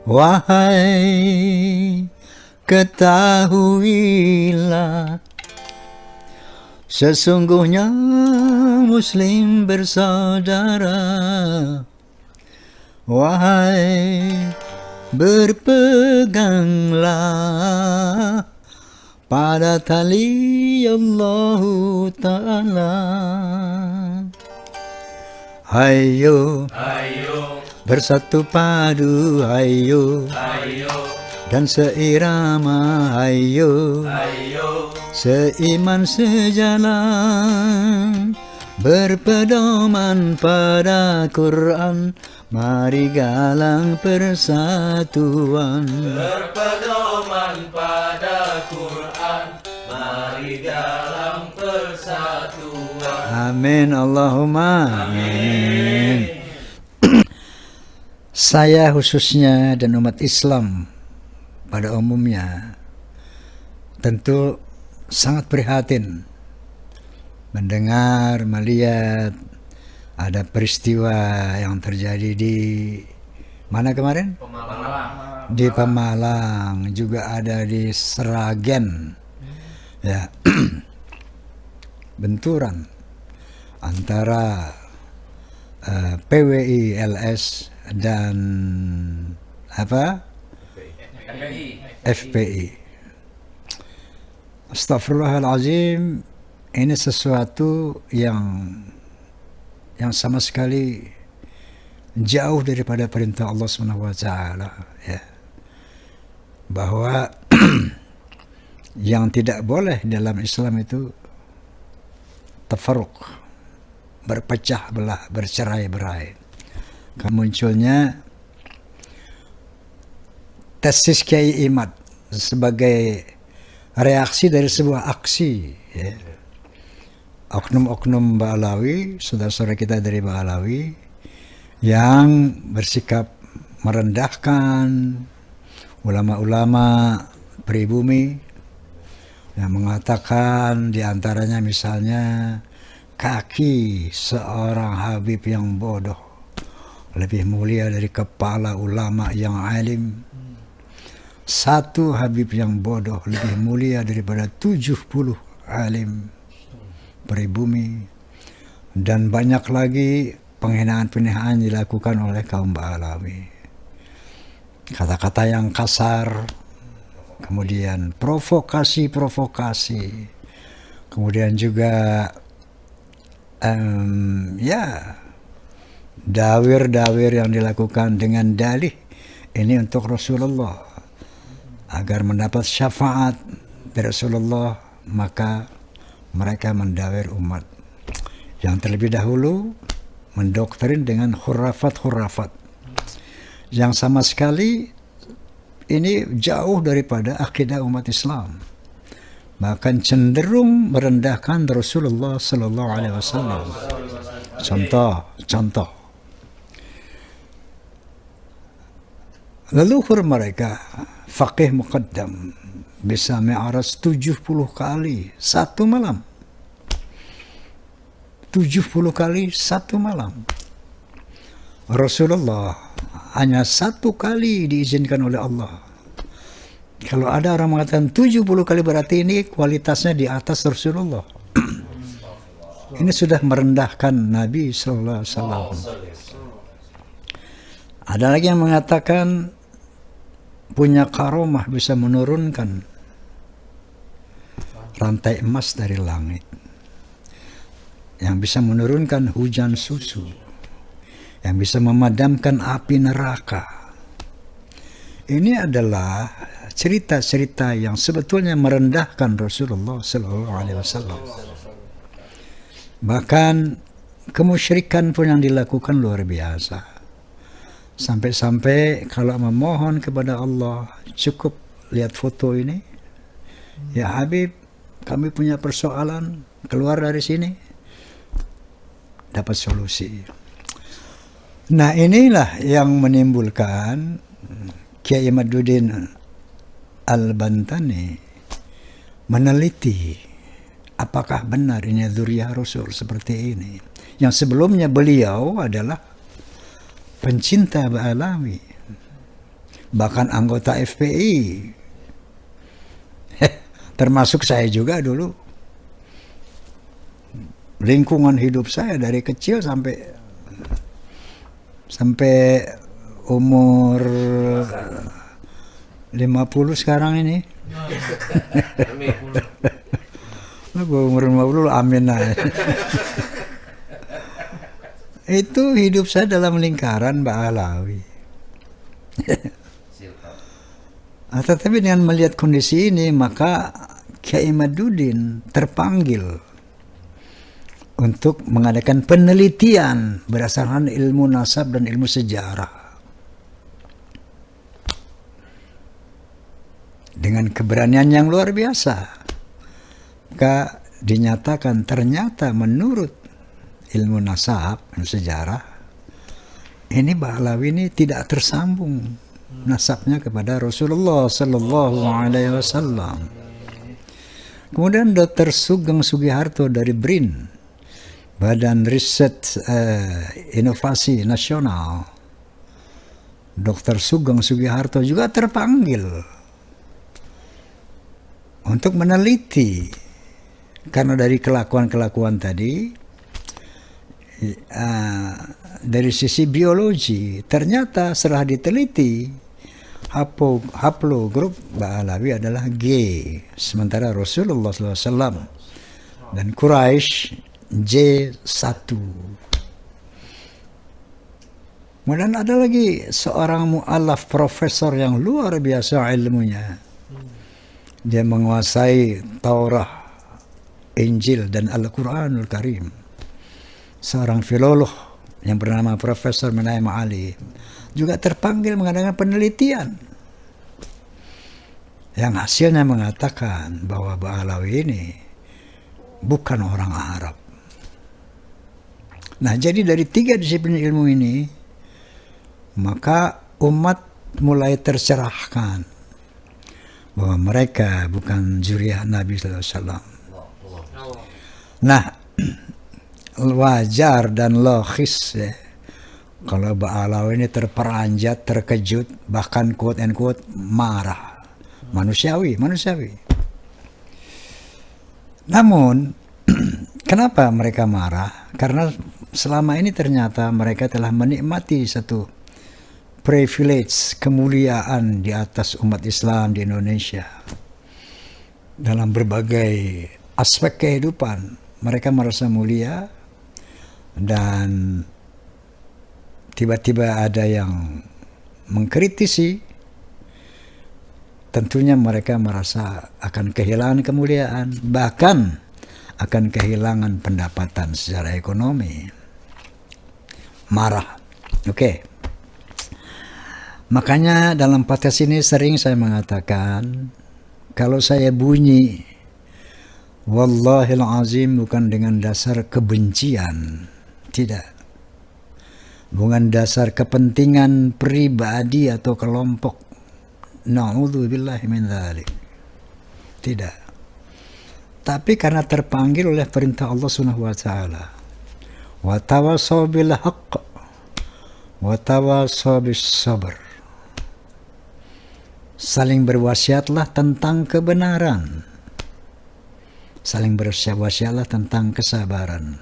Wahai ketahuilah, sesungguhnya Muslim bersaudara. Wahai berpeganglah pada tali Allah Ta'ala. Hayo, bersatu padu, hayo, dan seirama, hayo, seiman sejalan, berpedoman pada Quran, mari galang persatuan. Berpedoman pada Quran, mari galang persatuan. Amin, Allahumma amin. Saya khususnya dan umat Islam pada umumnya tentu sangat prihatin mendengar, melihat ada peristiwa yang terjadi di mana kemarin? Pemalang. Di Pemalang, juga ada di Sragen. Ya. Benturan antara PWI LS dan FPI. Astagfirullahalazim, ini sesuatu yang sama sekali jauh daripada perintah Allah SWT, ya. Bahwa yang tidak boleh dalam Islam itu tafarruq, berpecah belah, bercerai-berai. Munculnya tesis Kiai Imad sebagai reaksi dari sebuah aksi, ya. Oknum-oknum Ba'alawi, saudara-saudara kita dari Ba'alawi, yang bersikap merendahkan ulama-ulama pribumi, yang mengatakan diantaranya misalnya kaki seorang Habib yang bodoh lebih mulia dari kepala ulama yang alim. Satu Habib yang bodoh lebih mulia daripada 70 alim pribumi. Dan banyak lagi penghinaan-penghinaan dilakukan oleh kaum Ba'alawi. Kata-kata yang kasar, kemudian provokasi-provokasi, kemudian juga dawir-dawir yang dilakukan dengan dalih ini untuk Rasulullah, agar mendapat syafaat dari Rasulullah, maka mereka mendawir umat yang terlebih dahulu mendoktrin dengan khurafat-khurafat yang sama sekali ini jauh daripada akidah umat Islam, bahkan cenderung merendahkan Rasulullah Sallallahu Alaihi Wasallam. Contoh, leluhur mereka faqih muqaddam bisa mi'raj 70 kali satu malam. 70 kali satu malam. Rasulullah hanya satu kali diizinkan oleh Allah. Kalau ada orang mengatakan 70 kali, berarti ini kualitasnya di atas Rasulullah. Ini sudah merendahkan Nabi Sallallahu Alaihi Wasallam. Ada lagi yang mengatakan punya karomah, bisa menurunkan rantai emas dari langit, yang bisa menurunkan hujan susu, yang bisa memadamkan api neraka. Ini adalah cerita-cerita yang sebetulnya merendahkan Rasulullah Sallallahu Alaihi Wasallam. Bahkan kemusyrikan pun yang dilakukan luar biasa. Sampai-sampai kalau memohon kepada Allah, cukup lihat foto ini, ya Habib, kami punya persoalan, keluar dari sini, dapat solusi. Nah, inilah yang menimbulkan Kiai Imaduddin Al-Bantani meneliti apakah benar ini dzurriyyah Rasul seperti ini. Yang sebelumnya beliau adalah pencinta Ba'alawi, bahkan anggota FPI, termasuk saya juga dulu. Lingkungan hidup saya dari kecil sampai umur 50 sekarang ini. Gue umur 50, amin lah. Itu hidup saya dalam lingkaran Ba'alawi. Tetapi dengan melihat kondisi ini, maka Kiai Imaduddin terpanggil untuk mengadakan penelitian berdasarkan ilmu nasab dan ilmu sejarah. Dengan keberanian yang luar biasa, maka dinyatakan ternyata menurut ilmu nasab, ilmu sejarah, ini Ba'alawi ini tidak tersambung nasabnya kepada Rasulullah Sallallahu Alaihi Wasallam. Kemudian Dr. Sugeng Sugiharto dari BRIN, Badan Riset Inovasi Nasional, Dr. Sugeng Sugiharto juga terpanggil untuk meneliti, karena dari kelakuan-kelakuan tadi, dari sisi biologi ternyata setelah diteliti haplogrup Ba'alawi adalah G, sementara Rasulullah SAW dan Quraisy J1. Kemudian ada lagi seorang mu'alaf profesor yang luar biasa ilmunya. Dia menguasai Taurat, Injil, dan Al-Quranul Karim. Seorang filolog yang bernama Profesor Menaim Ali juga terpanggil mengadakan penelitian yang hasilnya mengatakan bahwa Ba'alawi ini bukan orang Arab. Nah, jadi dari 3 disiplin ilmu ini, maka umat mulai tercerahkan bahwa mereka bukan zuriyah Nabi SAW. Nah, wajar dan logis ya, kalau Ba'alawi ini terperanjat, terkejut, bahkan quote and quote marah. Manusiawi. Namun, kenapa mereka marah? Karena selama ini ternyata mereka telah menikmati satu privilege, kemuliaan di atas umat Islam di Indonesia. Dalam berbagai aspek kehidupan, mereka merasa mulia, dan tiba-tiba ada yang mengkritisi, tentunya mereka merasa akan kehilangan kemuliaan, bahkan akan kehilangan pendapatan secara ekonomi. Marah. Oke. Makanya dalam podcast ini sering saya mengatakan, kalau saya bunyi wallahil azim bukan dengan dasar kebencian, tidak. Bukan dasar kepentingan pribadi atau kelompok. Na'udzubillahi min dzalik. Tidak. Tapi karena terpanggil oleh perintah Allah Subhanahu wa taala. Wa tawassaw bil haqq wa tawassaw bis sabr. Saling berwasiatlah tentang kebenaran. Saling berwasiatlah tentang kesabaran.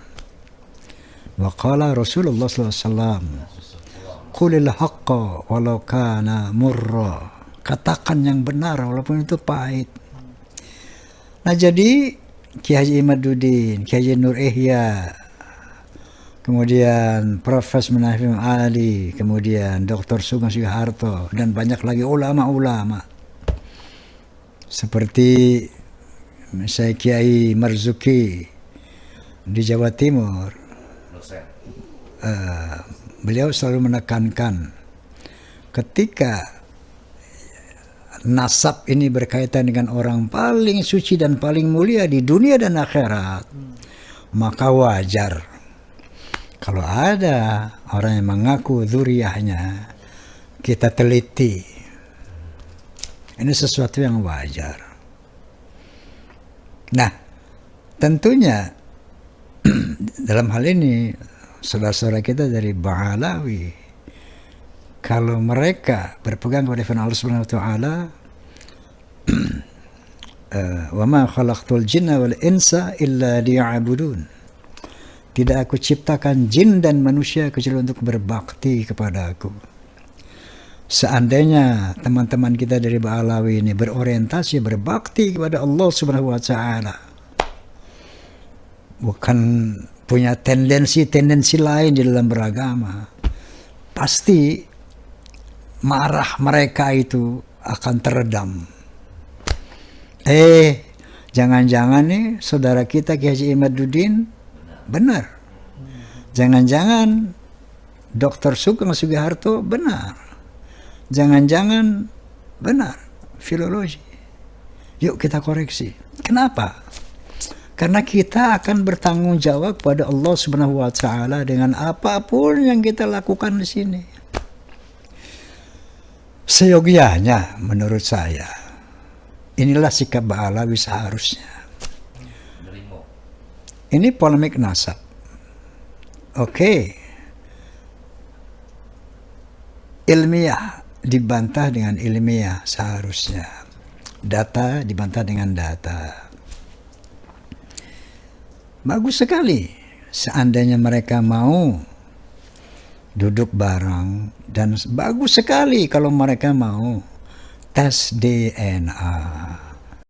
Wa qala Rasulullah sallallahu alaihi wasallam, qulil haqqa walau kana murra. Katakan yang benar walaupun itu pahit. Nah, jadi Kiai Imaduddin, Kiai Nur Ihya, kemudian Profesor Menaim Ali, kemudian Dr. Sugeng Sugiharto, dan banyak lagi ulama-ulama seperti misalnya Kiai Marzuki di Jawa Timur. Beliau selalu menekankan ketika nasab ini berkaitan dengan orang paling suci dan paling mulia di dunia dan akhirat, maka wajar kalau ada orang yang mengaku dzurriyyahnya, kita teliti. Ini sesuatu yang wajar. Nah, tentunya dalam hal ini saudara-saudara kita dari Ba'alawi kalau mereka berpegang kepada firman Allah Subhanahu wa taala, wa ma khalaqtul jinna wal insa illa liya'budun. Tidak aku ciptakan jin dan manusia kecuali untuk berbakti kepada aku. Seandainya teman-teman kita dari Ba'alawi ini berorientasi berbakti kepada Allah Subhanahu wa taala, bukan punya tendensi lain di dalam beragama, pasti marah mereka itu akan teredam. Jangan-jangan nih saudara kita Ki Haji Imaduddin benar. Jangan-jangan Dr. Sugeng Sugiharto benar. Jangan-jangan benar filologi. Yuk kita koreksi. Kenapa? Karena kita akan bertanggung jawab pada Allah Subhanahu wa taala dengan apapun yang kita lakukan di sini. Seyogianya menurut saya, inilah sikap Ba'alawi seharusnya. Ini polemik nasab. Oke. Ilmiah dibantah dengan ilmiah seharusnya. Data dibantah dengan data. Bagus sekali seandainya mereka mau duduk bareng, dan bagus sekali kalau mereka mau tes DNA.